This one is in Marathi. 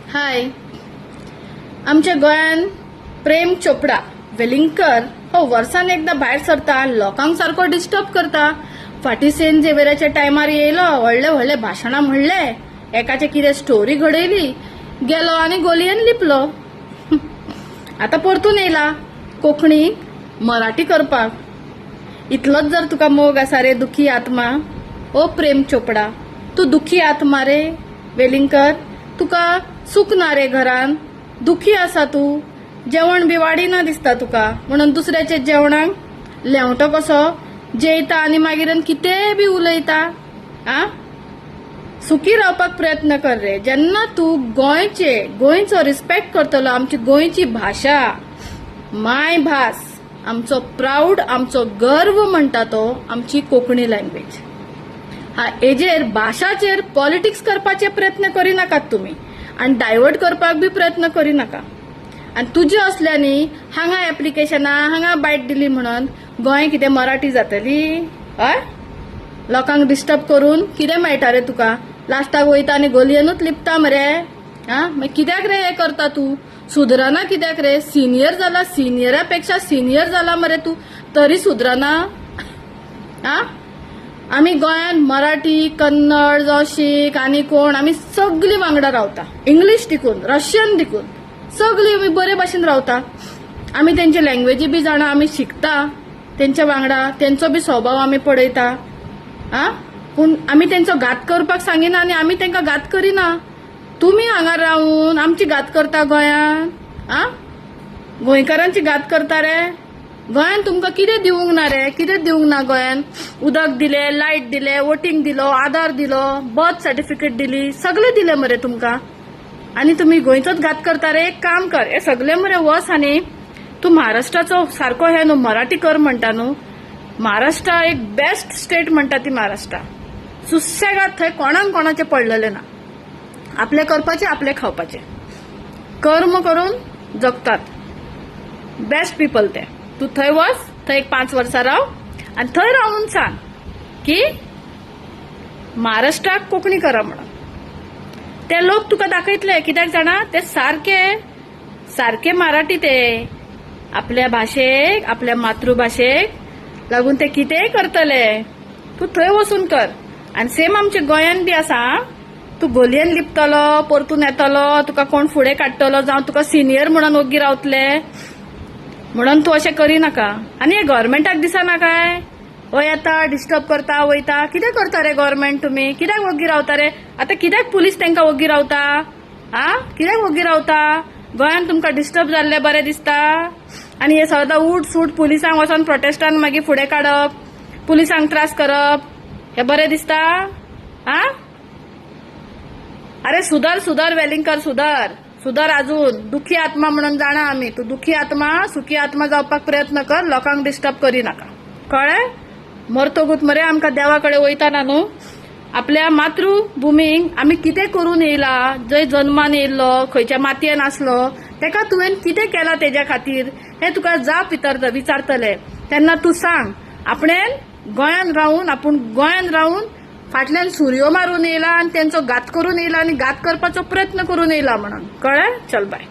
हाय. आमच्या गोंयान प्रेम चोपडा वेलिंगकर हो वर्सान एकदा भायर सरता, लोकांक सारको डिस्टर्ब करता. फाटी सेंट झेवियराच्या टायमार येयलो, व्हडले व्हडले भाशणां म्हणले, एकाचे कितें स्टोरी घडयली, गेलो आनी गोलयेन लिपलो. आता परतून येयला कोंकणी मराठी करपाक. इतलोच जर तुका मोग आसा रे दुखी आत्मा, ओ प्रेम चोपडा, तू दुखी आत्मा रे वेलिंगकर. तुका सुख ना रे घरान, दुखी आसा तू. जेवण बी वाडिना दिसता तुका, म्हणून दुसऱ्याच्या जेवणाक लेवटो कसो जेयता आनी मागीर कितें बी उलयता. आ सुखी रावपाक प्रयत्न कर रे. जेन्ना तू गोंयचो रिस्पेक्ट करतलो, आमची गोंयची भाशा, माय भास, आमचो प्राऊड, आमचो गर्व म्हणटा तो आमची कोंकणी लँग्वेज. हेजेर भाषाचेर पॉलिटिक्स करपाचे प्रयत्न करिनाकात तुम्ही, आणि डायवर्ट करपाक बी प्रयत्न करिनाका. आणि तुजे असल्यानी हांगा एप्लिकेशनां हांगा बायट दिली म्हणून गोंय कितें मराठी जातली? हय, लोकांक डिस्टर्ब करून कितें मेळटा रे तुका? लास्टाक वयता आनी गोलयेनूच लिपता मरे. मागीर कित्याक रे हे करता तू? सुधरना कित्याक रे? सिनियर जाला, सिनियरा पेक्षा सिनियर जाला मरे तू, तरी सुधरना? आमी गोंयान मराठी, कन्नड, जावं शीख आनी कोण, आमी सगळी वांगडा रावता. इंग्लीश दिकून, रशियन दिकून, सगळी आमी बरे भाशेन रावता. आमी तेंचे लँग्वेजी बी जाणा, आमी शिकता तेंच्या वांगडा, तेंचो बी स्वभाव आमी पळयता. पूण आमी तेंचो घात करपाक सांगिना आनी आमी तेंकां घात करिना. तुमी हांगा रावून आमची घात करता गोंयान. गोंयकारांची घात करता रे. गोंयान तुमकां कितें दिवंक ना रे? कितें दिवंक ना गोंयान? उदक दिले, लायट दिले, वोटिंग दिलो, आधार दिलो, बर्थ सर्टिफिकेट दिली, सगळे दिले मरे तुमकां. आनी तुमी गोंयचोच घात करता रे. एक काम कर, हे सगळे मरे वस आनी तू महाराष्ट्राचो सारको हे न्हू मराठी कर म्हणटा न्हू. महाराष्ट्र एक बेस्ट स्टेट म्हणटा ती महाराष्ट्र. सुसेगाद थंय कोणाचे पडलेले ना. आपले करपाचे, आपले खावपाचे, कर्म करून जगतात. बेस्ट पीपल ते. तू थंय वच, थंय एक 5 वर्सां राव आनी थंय रावून सांग की महाराष्ट्राक कोंकणी करा म्हणून. ते लोक तुका दाखयतले. कित्याक जाणा, ते सारखे मराठी. ते आपल्या भाशेक, आपल्या मातृभाशेक लागून ते कितेंय करतले. तू थंय वचून कर. आनी सेम आमच्या गोंयान बी आसा. तू गोलयेन लिपतलो, परतून येतलो, तुका कोण फुडें काडटलो, जावं तुका सिनियर म्हणून ओग्गी रावतले, म्हणून तू अशें करिनाका. आनी हे गव्हर्मेंटाक दिसना काय? हो येता, डिस्टर्ब करता, वयता. कितें करता रे गव्हर्मेंट? तुमी कित्याक ओग्गी रावता रे? आता कित्याक पुलीस तेंकां ओग्गी रावता? कित्याक ओग्गी रावता? गोंयान तुमकां डिस्टर्ब जाल्ले बरें दिसता? आनी हे सदां उठ सूट पुलिसांक वचोन प्रोटेस्टान मागीर फुडें काडप, पुलिसांक त्रास करप, हे बरें दिसता? अरे सुधर वेलिंगकर, सुधर अजून. दुखी आत्मा म्हणून जाणा आमी. तू दुखी आत्मा, सुखी आत्मा जावपाक प्रयत्न कर. लोकांक डिस्टर्ब करिनाका, कळ्ळें? मरतगूत मरे आमकां देवा कडेन वयताना न्हू. आपल्या मातृभुमीक आमी कितें करून येयला, जंय जल्मान येयल्लो, खंयच्या मातयेन आसलो, तेका तुवें कितें केलां तेज्या खातीर, हें तुका विचारतले. तेन्ना तूं सांग. आपणें गोंयान रावून फाटल्यान सुरयो मारून येयला आनी तेंचो घात करून येयला आनी घात करपाचो प्रयत्न करून येयला म्हणून. कळ्ळें? चल बाय.